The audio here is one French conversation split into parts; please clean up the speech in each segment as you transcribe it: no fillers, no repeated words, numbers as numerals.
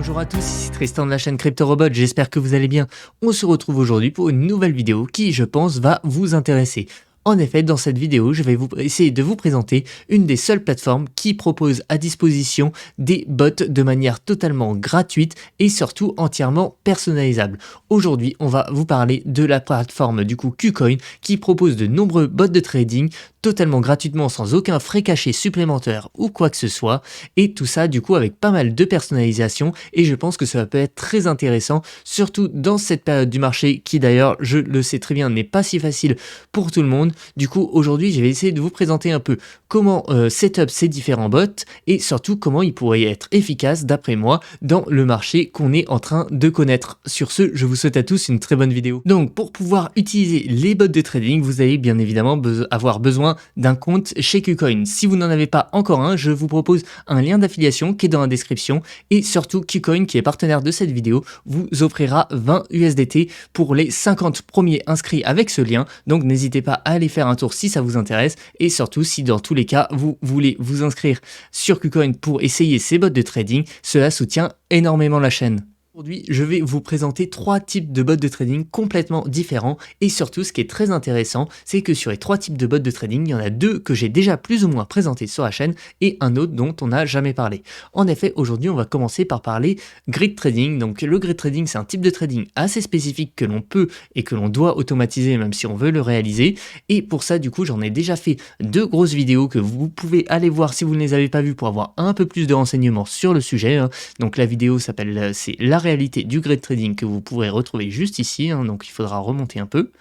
Bonjour à tous, ici Tristan de la chaîne CryptoRobot, j'espère que vous allez bien. On se retrouve aujourd'hui pour une nouvelle vidéo qui, je pense, va vous intéresser. En effet, dans cette vidéo, je vais essayer de vous présenter une des seules plateformes qui propose à disposition des bots de manière totalement gratuite et surtout entièrement personnalisable. Aujourd'hui, on va vous parler de la plateforme du coup KuCoin qui propose de nombreux bots de trading totalement gratuitement sans aucun frais caché supplémentaire ou quoi que ce soit, et tout ça du coup avec pas mal de personnalisation, et je pense que ça peut être très intéressant, surtout dans cette période du marché qui d'ailleurs, je le sais très bien, n'est pas si facile pour tout le monde. Du coup aujourd'hui je vais essayer de vous présenter un peu comment setup ces différents bots et surtout comment ils pourraient être efficaces d'après moi dans le marché qu'on est en train de connaître. Sur ce, je vous souhaite à tous une très bonne vidéo. Donc pour pouvoir utiliser les bots de trading, vous allez bien évidemment avoir besoin d'un compte chez KuCoin. Si vous n'en avez pas encore un, je vous propose un lien d'affiliation qui est dans la description, et surtout KuCoin, qui est partenaire de cette vidéo, vous offrira 20 USDT pour les 50 premiers inscrits avec ce lien. Donc n'hésitez pas à aller faire un tour si ça vous intéresse, et surtout si dans tous les cas vous voulez vous inscrire sur KuCoin pour essayer ces bots de trading, cela soutient énormément la chaîne. Aujourd'hui, je vais vous présenter trois types de bots de trading complètement différents, et surtout ce qui est très intéressant, c'est que sur les trois types de bots de trading, il y en a deux que j'ai déjà plus ou moins présentés sur la chaîne et un autre dont on n'a jamais parlé. En effet, aujourd'hui, on va commencer par parler grid trading. Donc le grid trading, c'est un type de trading assez spécifique que l'on peut et que l'on doit automatiser même si on veut le réaliser, et pour ça, du coup, j'en ai déjà fait deux grosses vidéos que vous pouvez aller voir si vous ne les avez pas vues pour avoir un peu plus de renseignements sur le sujet. Donc la vidéo s'appelle c'est la réalité du grid trading, que vous pourrez retrouver juste ici, donc il faudra remonter un peu.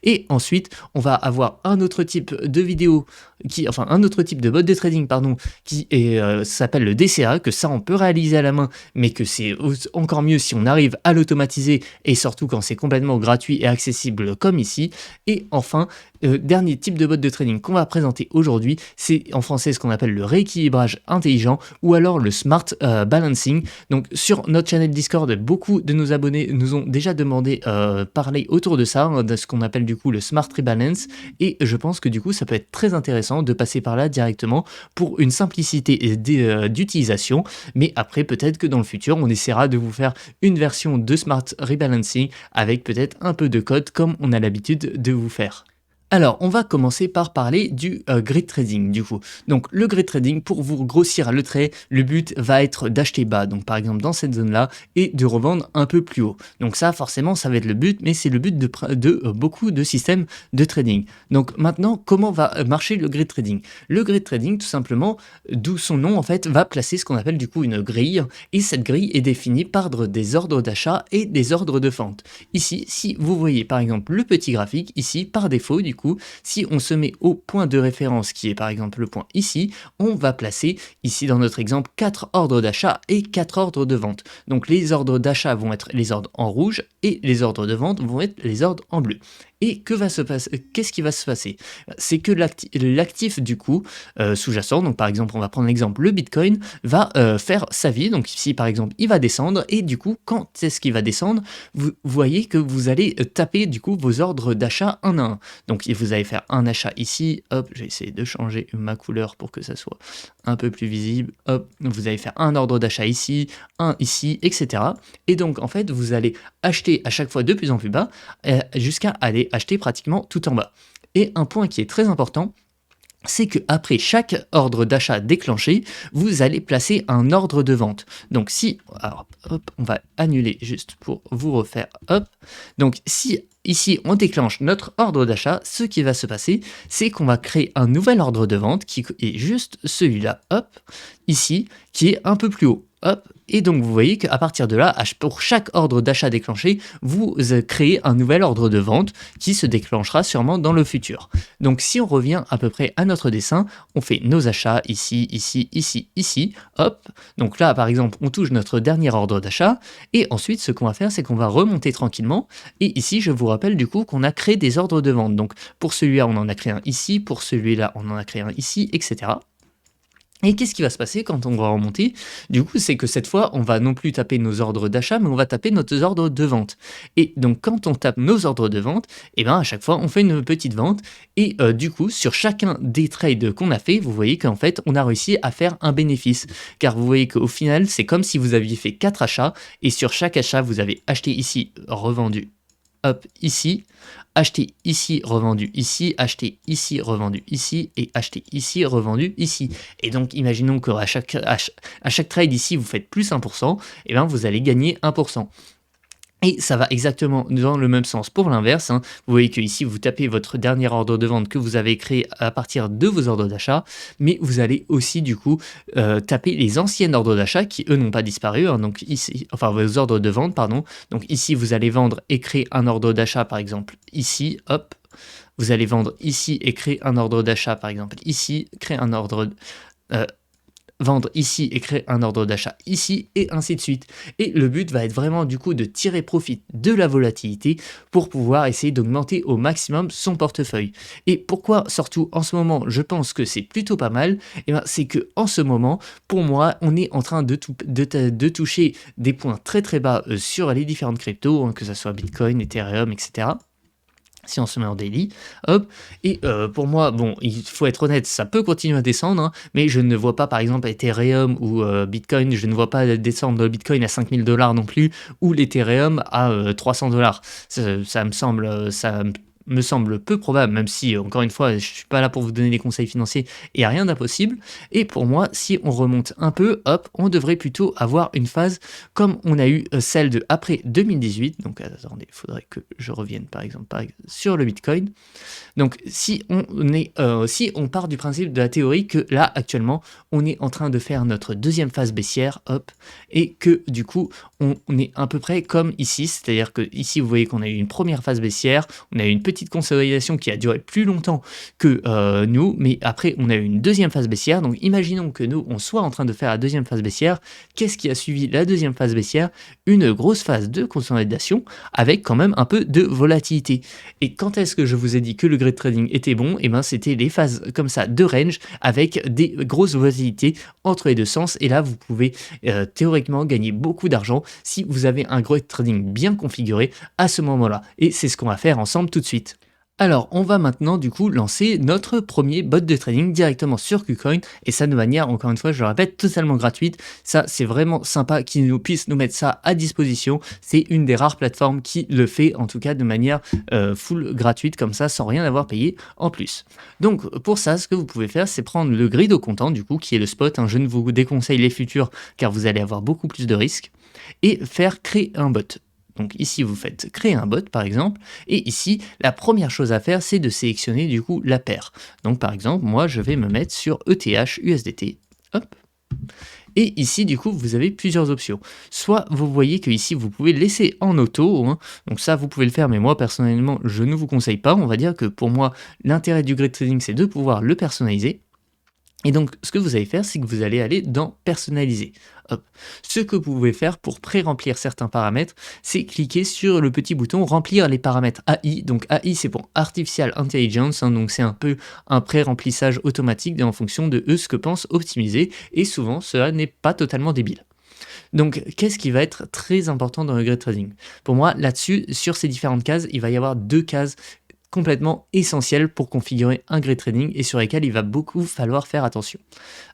Et ensuite on va avoir un autre type de vidéo un autre type de bot de trading qui s'appelle le DCA, que ça on peut réaliser à la main, mais que c'est encore mieux si on arrive à l'automatiser, et surtout quand c'est complètement gratuit et accessible comme ici. Et enfin, dernier type de bot de trading qu'on va présenter aujourd'hui, c'est en français ce qu'on appelle le rééquilibrage intelligent, ou alors le smart balancing. Donc sur notre channel Discord, beaucoup de nos abonnés nous ont déjà demandé parler autour de ça, de ce qu'on appelle du coup le smart rebalance, et je pense que du coup ça peut être très intéressant de passer par là directement pour une simplicité d'utilisation. Mais après, peut-être que dans le futur on essaiera de vous faire une version de smart rebalancing avec peut-être un peu de code comme on a l'habitude de vous faire. Alors, on va commencer par parler du grid trading du coup. Donc le grid trading, pour vous grossir le trait, le but va être d'acheter bas, donc par exemple dans cette zone-là, et de revendre un peu plus haut. Donc ça, forcément, ça va être le but, mais c'est le but de beaucoup de systèmes de trading. Donc maintenant, comment va marcher le grid trading? Le grid trading, tout simplement, d'où son nom en fait, va placer ce qu'on appelle du coup une grille, et cette grille est définie par des ordres d'achat et des ordres de vente. Ici, si vous voyez par exemple le petit graphique, ici, par défaut, du coup, si on se met au point de référence qui est par exemple le point ici, on va placer ici dans notre exemple 4 ordres d'achat et 4 ordres de vente. Donc les ordres d'achat vont être les ordres en rouge et les ordres de vente vont être les ordres en bleu. Et qu'est-ce qui va se passer? C'est que l'actif du coup sous-jacent, donc par exemple on va prendre l'exemple le Bitcoin, va faire sa vie. Donc ici par exemple il va descendre, et du coup quand est-ce qu'il va descendre, vous voyez que vous allez taper du coup vos ordres d'achat un à un. Donc vous allez faire un achat ici, hop, j'ai essayé de changer ma couleur pour que ça soit un peu plus visible, hop, vous allez faire un ordre d'achat ici, un ici, etc. Et donc en fait vous allez acheter à chaque fois de plus en plus bas jusqu'à aller acheter pratiquement tout en bas. Et un point qui est très important, c'est qu'après chaque ordre d'achat déclenché, vous allez placer un ordre de vente. Donc si, alors hop, on va annuler juste pour vous refaire, hop, donc si ici on déclenche notre ordre d'achat, ce qui va se passer, c'est qu'on va créer un nouvel ordre de vente qui est juste celui-là, hop, ici, qui est un peu plus haut, hop. Et donc vous voyez qu'à partir de là, pour chaque ordre d'achat déclenché, vous créez un nouvel ordre de vente qui se déclenchera sûrement dans le futur. Donc si on revient à peu près à notre dessin, on fait nos achats ici, ici, ici, ici, hop. Donc là par exemple on touche notre dernier ordre d'achat, et ensuite ce qu'on va faire, c'est qu'on va remonter tranquillement, et ici je vous rappelle du coup qu'on a créé des ordres de vente. Donc pour celui-là on en a créé un ici, pour celui-là on en a créé un ici, etc. Et qu'est-ce qui va se passer quand on va remonter? Du coup, c'est que cette fois, on va non plus taper nos ordres d'achat, mais on va taper nos ordres de vente. Et donc, quand on tape nos ordres de vente, et ben à chaque fois, on fait une petite vente. Et du coup, sur chacun des trades qu'on a fait, vous voyez qu'en fait, on a réussi à faire un bénéfice. Car vous voyez qu'au final, c'est comme si vous aviez fait 4 achats, et sur chaque achat, vous avez acheté ici, revendu, hop, ici, acheté ici, revendu ici, revendu ici, et acheté ici, revendu ici. Et donc, imaginons qu'à chaque trade ici, vous faites plus 1%, et bien vous allez gagner 1%. Et ça va exactement dans le même sens pour l'inverse, hein. Vous voyez que ici vous tapez votre dernier ordre de vente que vous avez créé à partir de vos ordres d'achat, mais vous allez aussi du coup taper les anciennes ordres d'achat qui eux n'ont pas disparu, hein. Donc ici, enfin vos ordres de vente, pardon. Donc ici vous allez vendre et créer un ordre d'achat par exemple ici, hop. Vous allez vendre ici et créer un ordre d'achat par exemple ici, créer un ordre... euh, vendre ici et créer un ordre d'achat ici, et ainsi de suite. Et le but va être vraiment du coup de tirer profit de la volatilité pour pouvoir essayer d'augmenter au maximum son portefeuille. Et pourquoi surtout en ce moment je pense que c'est plutôt pas mal, et ben, c'est que en ce moment, pour moi, on est en train de toucher des points très très bas sur les différentes cryptos, hein, que ce soit Bitcoin, Ethereum, etc. Si on se met en daily, hop, et pour moi, bon, il faut être honnête, ça peut continuer à descendre, hein, mais je ne vois pas par exemple Ethereum ou Bitcoin, je ne vois pas descendre le Bitcoin à 5 000 $ non plus, ou l'Ethereum à 300 $. Ça me semble peu probable, même si, encore une fois, je suis pas là pour vous donner des conseils financiers, il n'y a rien d'impossible. Et pour moi, si on remonte un peu, hop, on devrait plutôt avoir une phase comme on a eu celle de après 2018. Donc attendez, il faudrait que je revienne par exemple sur le Bitcoin. Donc si on part du principe de la théorie que là actuellement on est en train de faire notre deuxième phase baissière, hop, et que du coup on est à peu près comme ici, c'est-à-dire que ici vous voyez qu'on a eu une première phase baissière, on a eu une petite consolidation qui a duré plus longtemps que nous, mais après on a eu une deuxième phase baissière. Donc imaginons que nous on soit en train de faire la deuxième phase baissière. Qu'est-ce qui a suivi la deuxième phase baissière? Une grosse phase de consolidation avec quand même un peu de volatilité. Et quand est-ce que je vous ai dit que le grid trading était bon? Et ben c'était les phases comme ça de range avec des grosses volatilités entre les deux sens. Et là, vous pouvez théoriquement gagner beaucoup d'argent si vous avez un grid trading bien configuré à ce moment-là. Et c'est ce qu'on va faire ensemble tout de suite. Alors, on va maintenant du coup lancer notre premier bot de trading directement sur KuCoin, et ça de manière, encore une fois, je le répète, totalement gratuite. Ça, c'est vraiment sympa qu'ils nous puissent nous mettre ça à disposition. C'est une des rares plateformes qui le fait, en tout cas de manière full gratuite, comme ça, sans rien avoir payé en plus. Donc, pour ça, ce que vous pouvez faire, c'est prendre le grid au comptant, du coup, qui est le spot, hein. Je ne vous déconseille les futurs, car vous allez avoir beaucoup plus de risques, et faire créer un bot. Donc ici, vous faites créer un bot par exemple, et ici, la première chose à faire, c'est de sélectionner du coup la paire. Donc par exemple, moi, je vais me mettre sur ETH USDT. Hop. Et ici, du coup, vous avez plusieurs options. Soit vous voyez que ici, vous pouvez laisser en auto, hein. Donc ça, vous pouvez le faire, mais moi, personnellement, je ne vous conseille pas. On va dire que pour moi, l'intérêt du grid trading, c'est de pouvoir le personnaliser. Et donc, ce que vous allez faire, c'est que vous allez aller dans personnaliser. Hop. Ce que vous pouvez faire pour pré-remplir certains paramètres, c'est cliquer sur le petit bouton remplir les paramètres AI. Donc AI, c'est pour Artificial Intelligence, hein, donc c'est un peu un pré-remplissage automatique en fonction de eux ce que pensent optimiser, et souvent cela n'est pas totalement débile. Donc, qu'est-ce qui va être très important dans le grid trading? Pour moi, là-dessus, sur ces différentes cases, il va y avoir deux cases complètement essentielles pour configurer un grid trading et sur lesquelles il va beaucoup falloir faire attention.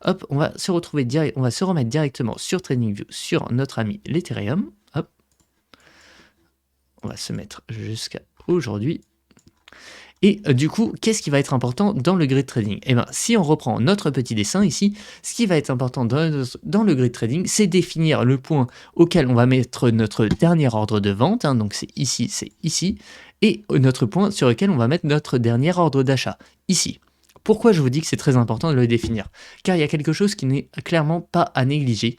Hop, on va se remettre directement sur TradingView sur notre ami l'Ethereum. Hop, on va se mettre jusqu'à aujourd'hui. Et du coup, qu'est-ce qui va être important dans le grid trading? Eh bien, si on reprend notre petit dessin ici, ce qui va être important dans le grid trading, c'est définir le point auquel on va mettre notre dernier ordre de vente, hein, donc c'est ici, et notre point sur lequel on va mettre notre dernier ordre d'achat, ici. Pourquoi je vous dis que c'est très important de le définir? Car il y a quelque chose qui n'est clairement pas à négliger.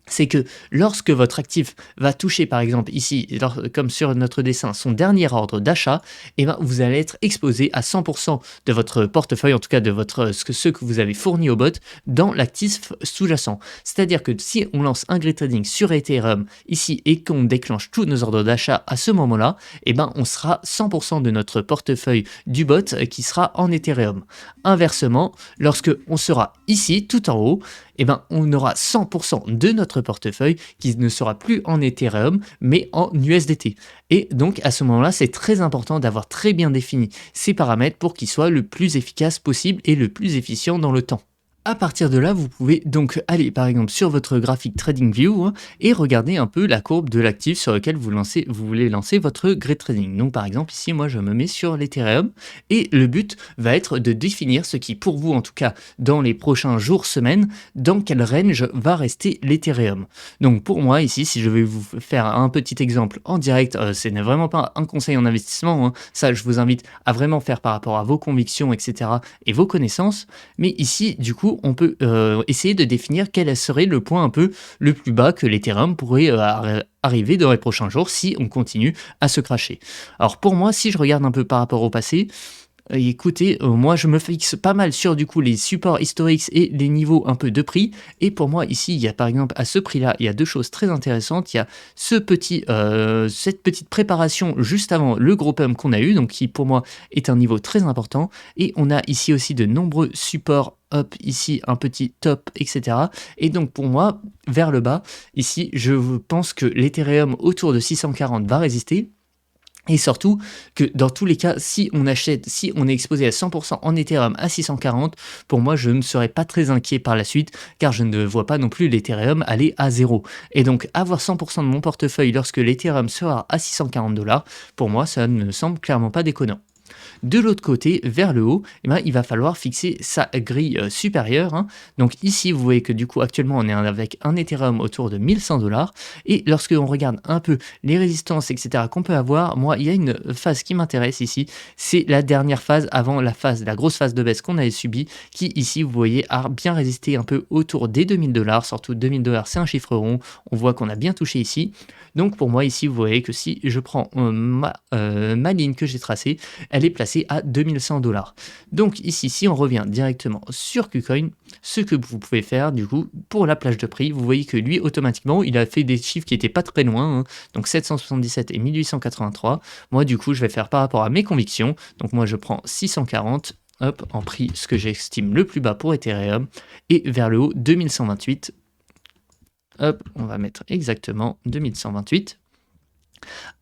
c'est que lorsque votre actif va toucher, par exemple ici, comme sur notre dessin, son dernier ordre d'achat, eh ben, vous allez être exposé à 100% de votre portefeuille, en tout cas de ce que vous avez fourni au bot, dans l'actif sous-jacent. C'est-à-dire que si on lance un grid trading sur Ethereum ici et qu'on déclenche tous nos ordres d'achat à ce moment-là, eh ben, on sera 100% de notre portefeuille du bot qui sera en Ethereum. Inversement, lorsque on sera ici, tout en haut, eh ben, on aura 100% de notre portefeuille qui ne sera plus en Ethereum, mais en USDT. Et donc, à ce moment-là, c'est très important d'avoir très bien défini ces paramètres pour qu'ils soient le plus efficace possible et le plus efficient dans le temps. À partir de là, vous pouvez donc aller par exemple sur votre graphique TradingView et regarder un peu la courbe de l'actif sur lequel vous voulez lancer votre grid trading. Donc par exemple ici, moi je me mets sur l'Ethereum et le but va être de définir ce qui pour vous en tout cas dans les prochains jours, semaines, dans quel range va rester l'Ethereum. Donc pour moi ici, si je vais vous faire un petit exemple en direct, ce n'est vraiment pas un conseil en investissement, ça je vous invite à vraiment faire par rapport à vos convictions, etc. et vos connaissances. Mais ici, du coup, on peut essayer de définir quel serait le point un peu le plus bas que l'Ethereum pourrait arriver dans les prochains jours si on continue à se crasher. Alors pour moi, si je regarde un peu par rapport au passé, écoutez, moi je me fixe pas mal sur du coup les supports historiques et les niveaux un peu de prix. Et pour moi ici, il y a par exemple à ce prix-là, il y a deux choses très intéressantes. Il y a cette petite préparation juste avant le gros pump qu'on a eu, donc qui pour moi est un niveau très important. Et on a ici aussi de nombreux supports hop, ici un petit top, etc. Et donc pour moi, vers le bas, ici, je pense que l'Ethereum autour de 640 va résister. Et surtout que dans tous les cas, si on est exposé à 100% en Ethereum à 640, pour moi, je ne serais pas très inquiet par la suite, car je ne vois pas non plus l'Ethereum aller à zéro. Et donc, avoir 100% de mon portefeuille lorsque l'Ethereum sera à 640 $, pour moi, ça ne semble clairement pas déconnant. De l'autre côté, vers le haut, eh ben, il va falloir fixer sa grille supérieure. Donc ici, vous voyez que du coup, actuellement, on est avec un Ethereum autour de 1100 $. Et lorsque on regarde un peu les résistances, etc., qu'on peut avoir, moi, il y a une phase qui m'intéresse ici. C'est la dernière phase avant la grosse phase de baisse qu'on avait subie, qui ici, vous voyez, a bien résisté un peu autour des 2000 $. Surtout 2000 $, c'est un chiffre rond. On voit qu'on a bien touché ici. Donc pour moi, ici, vous voyez que si je prends ma ligne que j'ai tracée, elle est placée à 2100 $. Donc ici, si on revient directement sur KuCoin, ce que vous pouvez faire du coup pour la plage de prix, vous voyez que lui automatiquement il a fait des chiffres qui étaient pas très loin, donc 777 et 1883. Moi du coup je vais faire par rapport à mes convictions, donc moi je prends 640, hop, en prix ce que j'estime le plus bas pour Ethereum, et vers le haut 2128. Hop, on va mettre exactement 2128.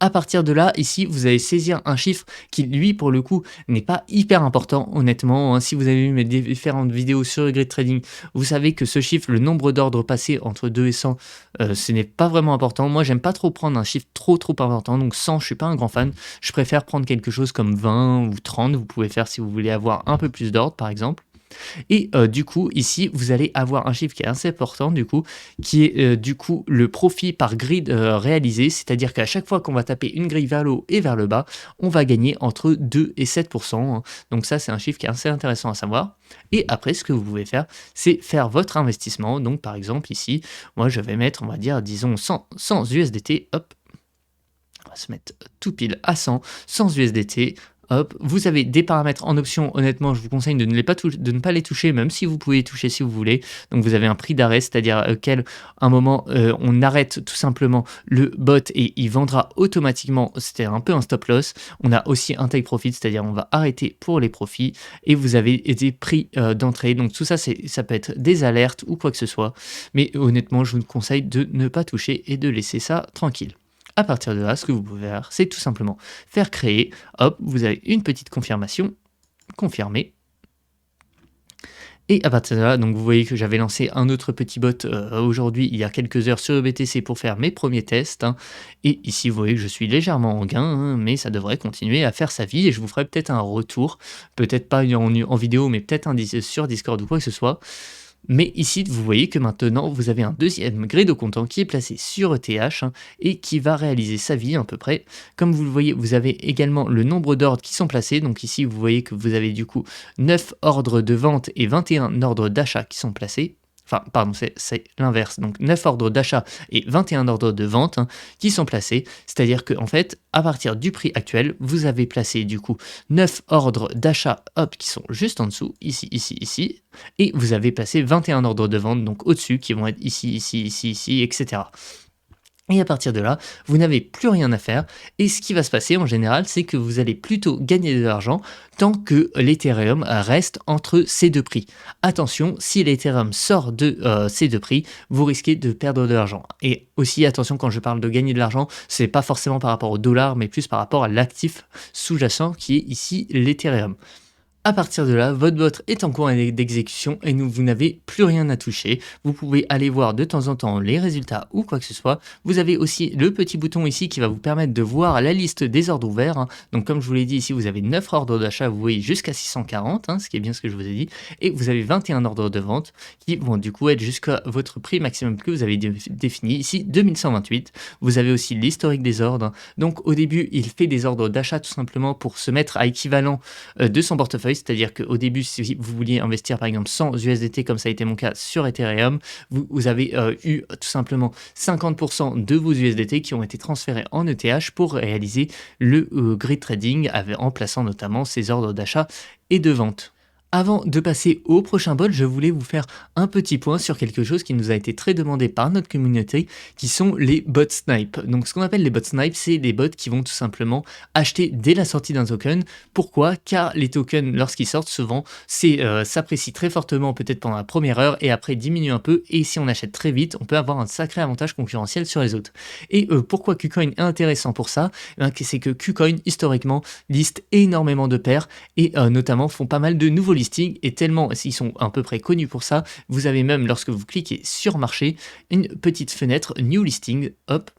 À partir de là, ici, vous allez saisir un chiffre qui, lui, pour le coup, n'est pas hyper important, honnêtement. Si vous avez vu mes différentes vidéos sur le grid trading, vous savez que ce chiffre, le nombre d'ordres passés entre 2 et 100, ce n'est pas vraiment important. Moi, j'aime pas trop prendre un chiffre trop important, donc 100, je suis pas un grand fan. Je préfère prendre quelque chose comme 20 ou 30. Vous pouvez faire si vous voulez avoir un peu plus d'ordre, par exemple. Et du coup, ici, vous allez avoir un chiffre qui est assez important, du coup, qui est du coup le profit par grid réalisé, c'est-à-dire qu'à chaque fois qu'on va taper une grille vers le haut et vers le bas, on va gagner entre 2 et 7%. Donc ça, c'est un chiffre qui est assez intéressant à savoir. Et après, ce que vous pouvez faire, c'est faire votre investissement. Donc par exemple, ici, moi, je vais mettre, on va dire, disons 100 USDT, hop, on va se mettre tout pile à 100 USDT. Hop, vous avez des paramètres en option, honnêtement, je vous conseille de ne pas les toucher, même si vous pouvez les toucher si vous voulez. Donc vous avez un prix d'arrêt, c'est-à-dire un moment, on arrête tout simplement le bot et il vendra automatiquement, c'était un peu un stop loss. On a aussi un take profit, c'est-à-dire on va arrêter pour les profits et vous avez des prix d'entrée. Donc tout ça, ça peut être des alertes ou quoi que ce soit. Mais honnêtement, je vous conseille de ne pas toucher et de laisser ça tranquille. À partir de là, ce que vous pouvez faire, c'est tout simplement faire créer, hop, vous avez une petite confirmation, confirmer. Et à partir de là, donc vous voyez que j'avais lancé un autre petit bot aujourd'hui, il y a quelques heures sur le BTC pour faire mes premiers tests. Et ici, vous voyez que je suis légèrement en gain, mais ça devrait continuer à faire sa vie et je vous ferai peut-être un retour, peut-être pas en vidéo, mais peut-être sur Discord ou quoi que ce soit. Mais ici, vous voyez que maintenant, vous avez un deuxième grade au comptant qui est placé sur ETH et qui va réaliser sa vie à peu près. Comme vous le voyez, vous avez également le nombre d'ordres qui sont placés. Donc ici, vous voyez que vous avez du coup 9 ordres de vente et 21 ordres d'achat qui sont placés. enfin pardon, c'est l'inverse, donc 9 ordres d'achat et 21 ordres de vente hein, qui sont placés, c'est-à-dire que en fait, à partir du prix actuel, vous avez placé du coup 9 ordres d'achat hop, qui sont juste en dessous, ici, ici, ici, et vous avez placé 21 ordres de vente, donc au-dessus, qui vont être ici, ici, ici, ici, etc. Et à partir de là, vous n'avez plus rien à faire. Et ce qui va se passer en général, c'est que vous allez plutôt gagner de l'argent tant que l'Ethereum reste entre ces deux prix. Attention, si l'Ethereum sort de ces deux prix, vous risquez de perdre de l'argent. Et aussi, attention, quand je parle de gagner de l'argent, c'est pas forcément par rapport au dollar, mais plus par rapport à l'actif sous-jacent qui est ici l'Ethereum. À partir de là, votre bot est en cours d'exécution et vous n'avez plus rien à toucher. Vous pouvez aller voir de temps en temps les résultats ou quoi que ce soit. Vous avez aussi le petit bouton ici qui va vous permettre de voir la liste des ordres ouverts. Hein. Donc comme je vous l'ai dit ici, vous avez 9 ordres d'achat, vous voyez jusqu'à 640, hein, ce qui est bien ce que je vous ai dit. Et vous avez 21 ordres de vente qui vont du coup être jusqu'à votre prix maximum que vous avez défini. Ici, 2128. Vous avez aussi l'historique des ordres. Donc au début, il fait des ordres d'achat tout simplement pour se mettre à équivalent de son portefeuille. C'est-à-dire qu'au début, si vous vouliez investir par exemple 100 USDT, comme ça a été mon cas sur Ethereum, vous avez eu tout simplement 50% de vos USDT qui ont été transférés en ETH pour réaliser le grid trading en plaçant notamment ces ordres d'achat et de vente. Avant de passer au prochain bot, je voulais vous faire un petit point sur quelque chose qui nous a été très demandé par notre communauté, qui sont les bots snipe. Donc ce qu'on appelle les bots snipe, c'est des bots qui vont tout simplement acheter dès la sortie d'un token. Pourquoi? Car les tokens, lorsqu'ils sortent, souvent, s'apprécient très fortement peut-être pendant la première heure et après diminuent un peu. Et si on achète très vite, on peut avoir un sacré avantage concurrentiel sur les autres. Et pourquoi KuCoin est intéressant pour ça? C'est que KuCoin, historiquement, liste énormément de paires et notamment font pas mal de nouveaux listings et tellement ils sont à peu près connus pour ça, vous avez même lorsque vous cliquez sur marché, une petite fenêtre New Listing, hop,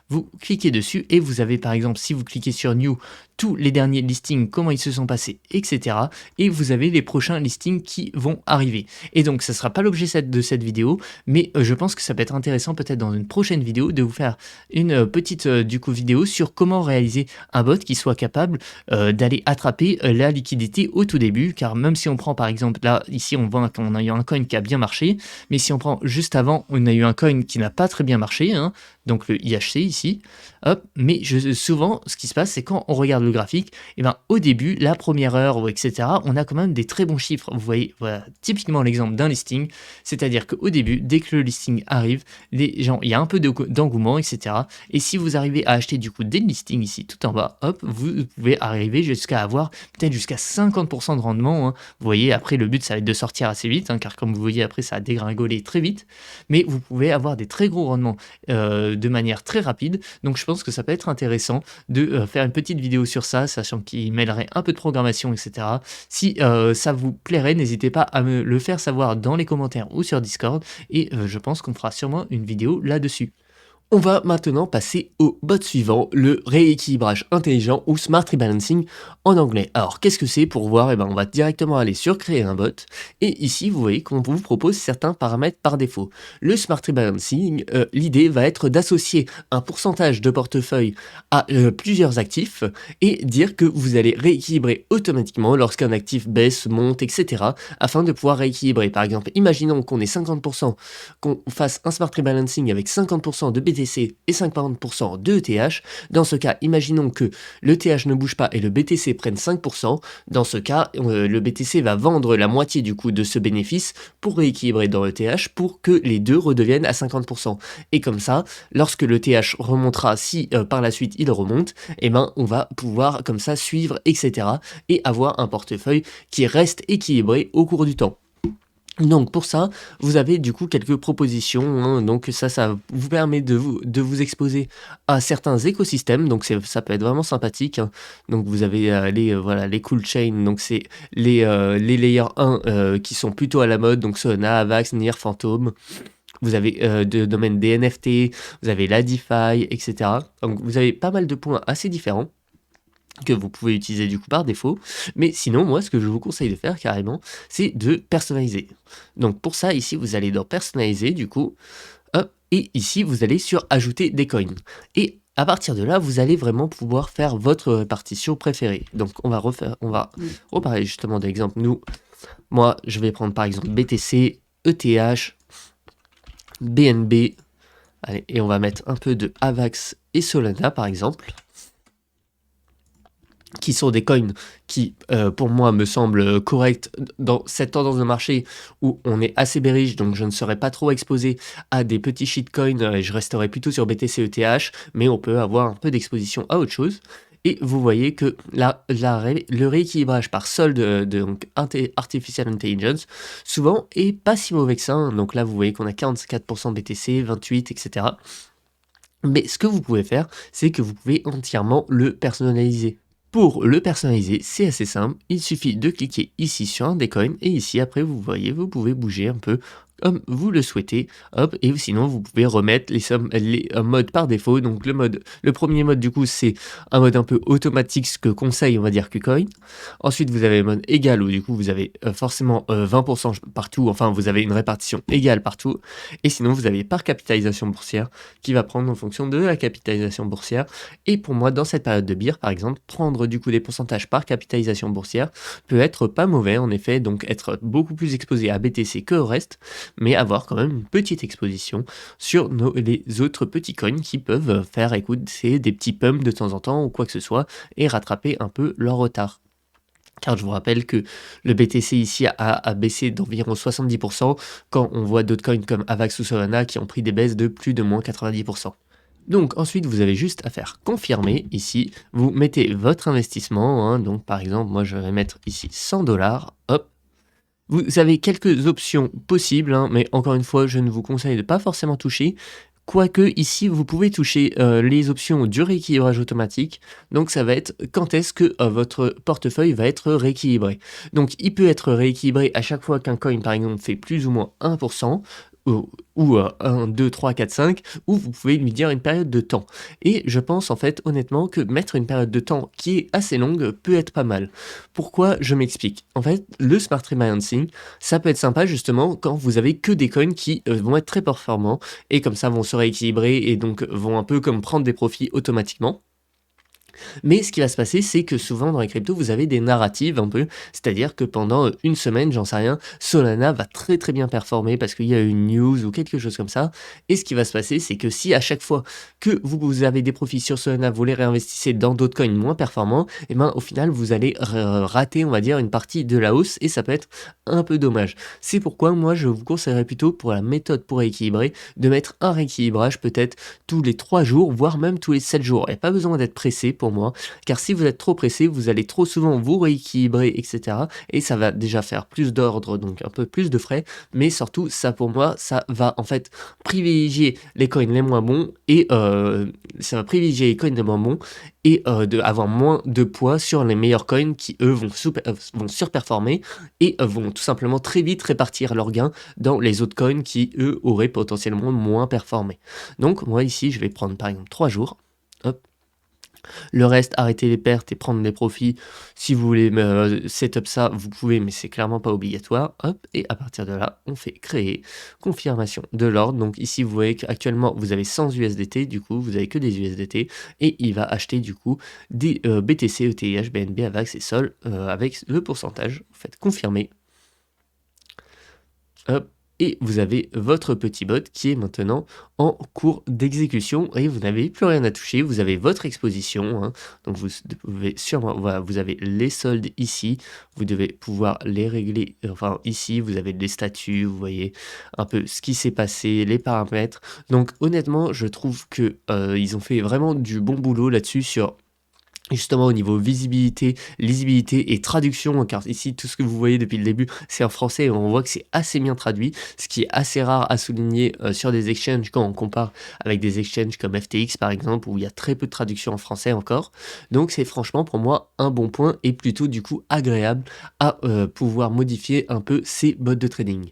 vous cliquez dessus et vous avez par exemple si vous cliquez sur New, tous les derniers listings, comment ils se sont passés, etc. Et vous avez les prochains listings qui vont arriver. Et donc ça ne sera pas l'objet de cette vidéo, mais je pense que ça peut être intéressant peut-être dans une prochaine vidéo de vous faire une petite vidéo sur comment réaliser un bot qui soit capable d'aller attraper la liquidité au tout début, car même si on prend par exemple là, ici on voit qu'on a eu un coin qui a bien marché, mais si on prend juste avant, on a eu un coin qui n'a pas très bien marché, hein, donc le IHC ici, hop, mais souvent ce qui se passe c'est quand on regarde le graphique, et ben au début, la première heure, etc., on a quand même des très bons chiffres. Vous voyez, voilà, typiquement l'exemple d'un listing, c'est-à-dire qu'au début, dès que le listing arrive, les gens, il y a un peu d'engouement, etc. Et si vous arrivez à acheter du coup des listings ici, tout en bas, hop, vous pouvez arriver jusqu'à avoir peut-être jusqu'à 50% de rendement. Hein. Vous voyez, après le but, ça va être de sortir assez vite, hein, car comme vous voyez, après ça a dégringolé très vite, mais vous pouvez avoir des très gros rendements de manière très rapide. Donc je pense que ça peut être intéressant de faire une petite vidéo sur ça, sachant qu'il mêlerait un peu de programmation, etc. Si ça vous plairait, n'hésitez pas à me le faire savoir dans les commentaires ou sur Discord, et je pense qu'on fera sûrement une vidéo là-dessus. On va maintenant passer au bot suivant, le rééquilibrage intelligent ou Smart Rebalancing en anglais. Alors qu'est-ce que c'est? Pour voir, on va directement aller sur créer un bot, et ici vous voyez qu'on vous propose certains paramètres par défaut. Le Smart Rebalancing, l'idée va être d'associer un pourcentage de portefeuille à plusieurs actifs et dire que vous allez rééquilibrer automatiquement lorsqu'un actif baisse, monte, etc. afin de pouvoir rééquilibrer. Par exemple, imaginons qu'on ait 50%, qu'on fasse un Smart Rebalancing avec 50% de BTC et 50% de ETH. Dans ce cas, imaginons que l'ETH ne bouge pas et le BTC prenne 5%. Dans ce cas, le BTC va vendre la moitié du coup de ce bénéfice pour rééquilibrer dans l'ETH pour que les deux redeviennent à 50%. Et comme ça, lorsque l'ETH remontera, si par la suite il remonte, on va pouvoir comme ça suivre, etc. et avoir un portefeuille qui reste équilibré au cours du temps. Donc pour ça, vous avez du coup quelques propositions, hein. Donc ça vous permet de vous exposer à certains écosystèmes, donc ça peut être vraiment sympathique, hein. Donc vous avez les cool chains, donc c'est les layer 1 qui sont plutôt à la mode, donc Solana, Avax, Near, Phantom. Vous avez de domaine des NFT, vous avez la DeFi, etc. Donc vous avez pas mal de points assez différents que vous pouvez utiliser du coup par défaut, mais sinon moi ce que je vous conseille de faire carrément, c'est de personnaliser. Donc pour ça ici vous allez dans personnaliser du coup, hop, et ici vous allez sur ajouter des coins, et à partir de là vous allez vraiment pouvoir faire votre répartition préférée. Donc on va reparler justement d'exemple. Moi je vais prendre par exemple BTC, ETH, BNB, allez, et on va mettre un peu de AVAX et Solana par exemple, qui sont des coins qui, pour moi, me semblent corrects dans cette tendance de marché où on est assez bearish, donc je ne serai pas trop exposé à des petits shitcoins, et je resterai plutôt sur BTC ETH, mais on peut avoir un peu d'exposition à autre chose. Et vous voyez que le rééquilibrage par solde donc Artificial Intelligence, souvent, est pas si mauvais que ça, hein. Donc là, vous voyez qu'on a 44% BTC, 28, etc. Mais ce que vous pouvez faire, c'est que vous pouvez entièrement le personnaliser. Pour le personnaliser, c'est assez simple, il suffit de cliquer ici sur un des coins et ici après vous voyez, vous pouvez bouger un peu comme vous le souhaitez, hop, et sinon vous pouvez remettre les modes par défaut. Donc le premier mode du coup c'est un mode un peu automatique, ce que conseille on va dire KuCoin. Ensuite vous avez le mode égal où du coup vous avez forcément 20% partout, enfin vous avez une répartition égale partout, et sinon vous avez par capitalisation boursière qui va prendre en fonction de la capitalisation boursière. Et pour moi dans cette période de bear par exemple, prendre du coup des pourcentages par capitalisation boursière peut être pas mauvais en effet, donc être beaucoup plus exposé à BTC que au reste, mais avoir quand même une petite exposition sur les autres petits coins qui peuvent faire, écoute, c'est des petits pumps de temps en temps ou quoi que ce soit, et rattraper un peu leur retard. Car je vous rappelle que le BTC ici a baissé d'environ 70% quand on voit d'autres coins comme AVAX ou Solana qui ont pris des baisses de plus de moins 90%. Donc ensuite vous avez juste à faire confirmer ici, vous mettez votre investissement, hein, donc par exemple moi je vais mettre ici 100 $, hop. Vous avez quelques options possibles, hein, mais encore une fois, je ne vous conseille de pas forcément toucher. Quoique ici, vous pouvez toucher les options du rééquilibrage automatique. Donc ça va être quand est-ce que votre portefeuille va être rééquilibré. Donc il peut être rééquilibré à chaque fois qu'un coin, par exemple, fait plus ou moins 1%. Ou 1, 2, 3, 4, 5, ou vous pouvez lui dire une période de temps. Et je pense en fait honnêtement que mettre une période de temps qui est assez longue peut être pas mal. Pourquoi? Je m'explique. En fait, le smart rebalancing, ça peut être sympa justement quand vous avez que des coins qui vont être très performants et comme ça vont se rééquilibrer et donc vont un peu comme prendre des profits automatiquement. Mais ce qui va se passer, c'est que souvent dans les cryptos, vous avez des narratives un peu, c'est-à-dire que pendant une semaine, j'en sais rien, Solana va très très bien performer parce qu'il y a une news ou quelque chose comme ça. Et ce qui va se passer, c'est que si à chaque fois que vous avez des profits sur Solana, vous les réinvestissez dans d'autres coins moins performants, et ben au final, vous allez rater, on va dire, une partie de la hausse et ça peut être un peu dommage. C'est pourquoi moi, je vous conseillerais plutôt pour la méthode pour équilibrer, de mettre un rééquilibrage peut-être tous les 3 jours, voire même tous les 7 jours. Il n'y a pas besoin d'être pressé pour moi, car si vous êtes trop pressé, vous allez trop souvent vous rééquilibrer, etc. Et ça va déjà faire plus d'ordre, donc un peu plus de frais, mais surtout, ça pour moi, ça va en fait privilégier les coins les moins bons, et ça va privilégier les coins les moins bons, et avoir moins de poids sur les meilleurs coins qui, eux, vont surperformer, et vont tout simplement très vite répartir leurs gains dans les autres coins qui, eux, auraient potentiellement moins performé. Donc, moi, ici, je vais prendre par exemple 3 jours. Hop. Le reste, arrêter les pertes et prendre des profits. Si vous voulez setup ça, vous pouvez, mais c'est clairement pas obligatoire. Hop, et à partir de là, on fait créer confirmation de l'ordre. Donc ici, vous voyez qu'actuellement, vous avez 100 USDT, du coup, vous avez que des USDT, et il va acheter du coup des BTC, ETH, BNB, AVAX et SOL avec le pourcentage. Vous faites confirmer. Hop. Et vous avez votre petit bot qui est maintenant en cours d'exécution et vous n'avez plus rien à toucher, vous avez votre exposition, hein. Donc vous pouvez sûrement, voilà, vous avez les soldes ici, vous devez pouvoir les régler, enfin ici vous avez les statuts, vous voyez un peu ce qui s'est passé, les paramètres. Donc honnêtement je trouve que ils ont fait vraiment du bon boulot là-dessus sur justement au niveau visibilité, lisibilité et traduction, car ici tout ce que vous voyez depuis le début c'est en français et on voit que c'est assez bien traduit, ce qui est assez rare à souligner sur des exchanges quand on compare avec des exchanges comme FTX par exemple où il y a très peu de traduction en français encore. Donc c'est franchement pour moi un bon point et plutôt du coup agréable à pouvoir modifier un peu ces bots de trading.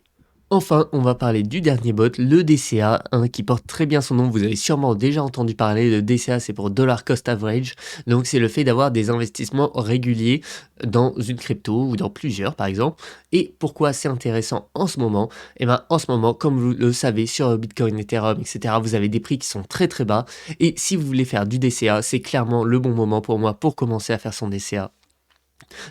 Enfin, on va parler du dernier bot, le DCA, qui porte très bien son nom, vous avez sûrement déjà entendu parler, le DCA c'est pour Dollar Cost Average, donc c'est le fait d'avoir des investissements réguliers dans une crypto ou dans plusieurs par exemple. Et pourquoi c'est intéressant en ce moment? Eh bien en ce moment, comme vous le savez, sur Bitcoin, Ethereum, etc., vous avez des prix qui sont très très bas, et si vous voulez faire du DCA, c'est clairement le bon moment pour moi pour commencer à faire son DCA.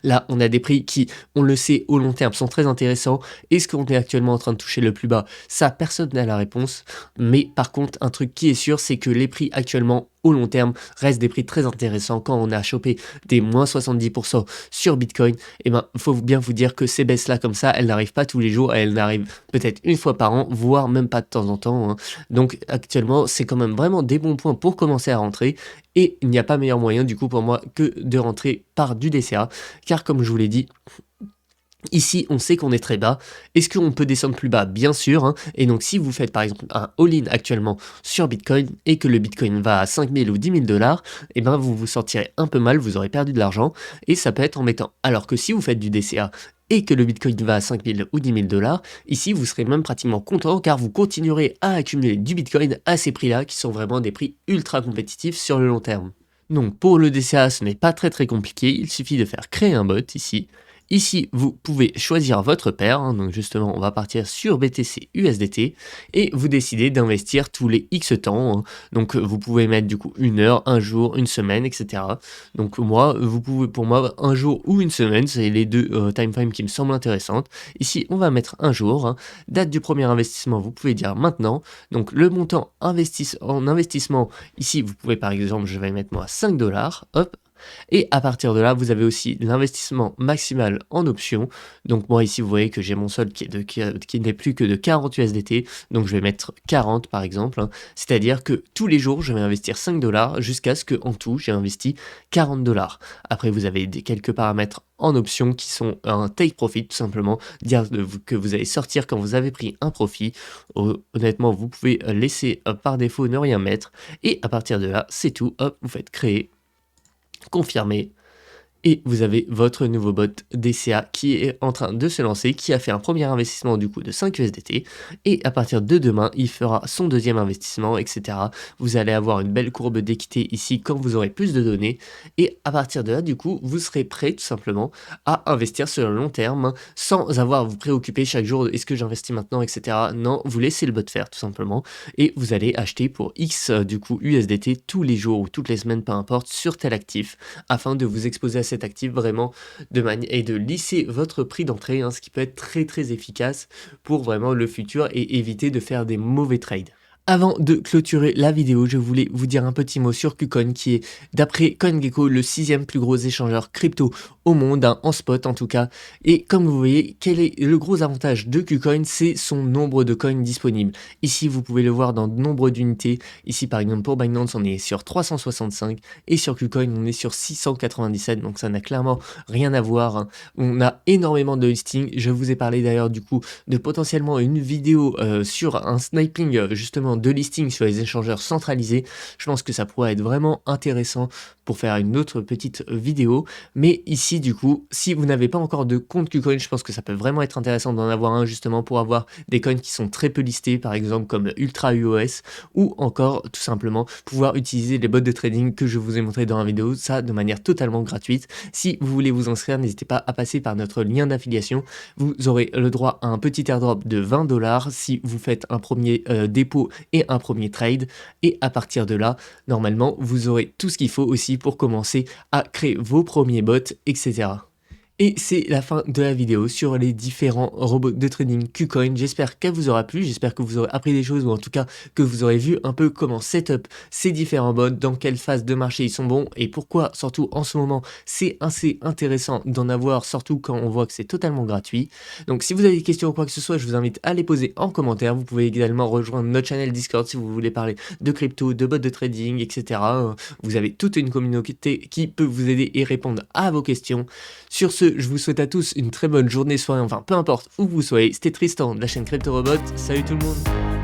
Là, on a des prix qui, on le sait, au long terme sont très intéressants. Est-ce qu'on est actuellement en train de toucher le plus bas? Ça, personne n'a la réponse. Mais par contre, un truc qui est sûr, c'est que les prix actuellement, au long terme, restent des prix très intéressants. Quand on a chopé des moins 70% sur Bitcoin, eh ben, faut bien vous dire que ces baisses-là, comme ça, elles n'arrivent pas tous les jours. Elles n'arrivent peut-être une fois par an, voire même pas de temps en temps, hein. Donc, actuellement, c'est quand même vraiment des bons points pour commencer à rentrer. Et il n'y a pas meilleur moyen, du coup, pour moi, que de rentrer par du DCA. Car comme je vous l'ai dit, ici, on sait qu'on est très bas. Est-ce qu'on peut descendre plus bas? Bien sûr, hein. Et donc, si vous faites par exemple un all-in actuellement sur Bitcoin et que le Bitcoin va à 5 000 ou 10 000 dollars, eh ben, vous vous sentirez un peu mal, vous aurez perdu de l'argent et ça peut être embêtant. Alors que si vous faites du DCA et que le Bitcoin va à 5 000 ou 10 000 dollars, ici, vous serez même pratiquement content car vous continuerez à accumuler du Bitcoin à ces prix-là qui sont vraiment des prix ultra compétitifs sur le long terme. Donc, pour le DCA, ce n'est pas très compliqué. Il suffit de faire créer un bot ici. Ici, vous pouvez choisir votre paire, hein, donc justement, on va partir sur BTC USDT, et vous décidez d'investir tous les X temps, hein. Donc vous pouvez mettre du coup 1 heure, un jour, une semaine, etc. Donc moi, vous pouvez, pour moi, un jour ou une semaine, c'est les deux time frames qui me semblent intéressantes. Ici, on va mettre un jour, hein. Date du premier investissement, vous pouvez dire maintenant. Donc le montant en investissement, ici, vous pouvez par exemple, je vais mettre moi 5 dollars, hop. Et à partir de là, vous avez aussi l'investissement maximal en options. Donc moi ici, vous voyez que j'ai mon solde qui n'est plus que de 40 USDT. Donc je vais mettre 40 par exemple, hein. C'est-à-dire que tous les jours, je vais investir 5 dollars jusqu'à ce qu'en tout, j'ai investi 40 dollars. Après, vous avez quelques paramètres en options qui sont un take profit, tout simplement, dire que vous allez sortir quand vous avez pris un profit. Honnêtement, vous pouvez laisser par défaut ne rien mettre. Et à partir de là, c'est tout. Hop, vous faites créer. Confirmé. Et vous avez votre nouveau bot DCA qui est en train de se lancer, qui a fait un premier investissement du coup de 5 USDT. Et à partir de demain, il fera son deuxième investissement, etc. Vous allez avoir une belle courbe d'équité ici quand vous aurez plus de données. Et à partir de là, du coup, vous serez prêt tout simplement à investir sur le long terme, hein, sans avoir à vous préoccuper chaque jour de est-ce que j'investis maintenant, etc. Non, vous laissez le bot faire tout simplement. Et vous allez acheter pour X du coup USDT tous les jours ou toutes les semaines, peu importe, sur tel actif, afin de vous exposer à cette actif vraiment de manière et de lisser votre prix d'entrée, hein, ce qui peut être très efficace pour vraiment le futur et éviter de faire des mauvais trades. Avant de clôturer la vidéo, je voulais vous dire un petit mot sur KuCoin qui est, d'après CoinGecko, le 6e plus gros échangeur crypto au monde, hein, en spot en tout cas. Et comme vous voyez, quel est le gros avantage de KuCoin? C'est son nombre de coins disponibles. Ici, vous pouvez le voir dans de nombre d'unités. Ici, par exemple, pour Binance, on est sur 365 et sur KuCoin, on est sur 697. Donc ça n'a clairement rien à voir, hein. On a énormément de listings. Je vous ai parlé d'ailleurs du coup de potentiellement une vidéo sur un sniping justement de listings sur les échangeurs centralisés. Je pense que ça pourrait être vraiment intéressant pour faire une autre petite vidéo. Mais ici, du coup, si vous n'avez pas encore de compte KuCoin, je pense que ça peut vraiment être intéressant d'en avoir un justement pour avoir des coins qui sont très peu listés, par exemple comme Ultra UOS, ou encore tout simplement pouvoir utiliser les bots de trading que je vous ai montré dans la vidéo, ça de manière totalement gratuite. Si vous voulez vous inscrire, n'hésitez pas à passer par notre lien d'affiliation. Vous aurez le droit à un petit airdrop de 20 dollars si vous faites un premier dépôt et un premier trade. Et à partir de là, normalement, vous aurez tout ce qu'il faut aussi pour commencer à créer vos premiers bots, etc. Et c'est la fin de la vidéo sur les différents robots de trading KuCoin. J'espère qu'elle vous aura plu, j'espère que vous aurez appris des choses ou en tout cas que vous aurez vu un peu comment setup ces différents bots, dans quelle phase de marché ils sont bons et pourquoi surtout en ce moment c'est assez intéressant d'en avoir, surtout quand on voit que c'est totalement gratuit. Donc si vous avez des questions ou quoi que ce soit, je vous invite à les poser en commentaire. Vous pouvez également rejoindre notre channel Discord si vous voulez parler de crypto, de bots de trading, etc. Vous avez toute une communauté qui peut vous aider et répondre à vos questions. Sur ce, je vous souhaite à tous une très bonne journée, soirée, enfin peu importe où vous soyez. C'était Tristan de la chaîne CryptoRobot. Salut tout le monde!